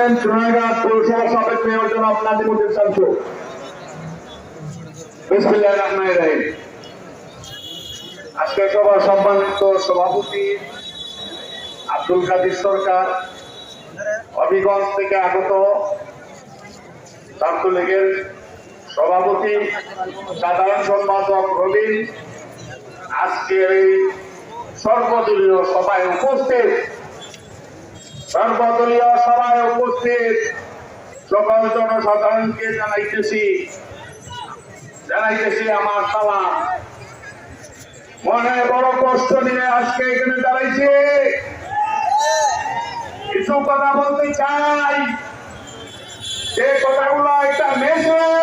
আছেন সোনারগাঁ পৌরসভা সাবেক মেয়র জনাব নাজিমুদ্দিন শামসু। বিসমিল্লাহির রহমানির রহিম। আজকে সভার সম্মানিত সভাপতি আব্দুল কাদির সরকার, হবিগঞ্জ থেকে আগত ছাত্রলীগের সভাপতি সাধারণ সম্পাদক রবিন, আজকের এই সর্বদলীয় সভায় উপস্থিত সকল জনসাধারণকে জানাইতেছি আমার সালাম। মনে বড় কষ্ট নিয়ে আজকে এখানে দাঁড়াইছি, কিছু কথা বলতে চাই। যে কথাগুলো একটা মেসেজ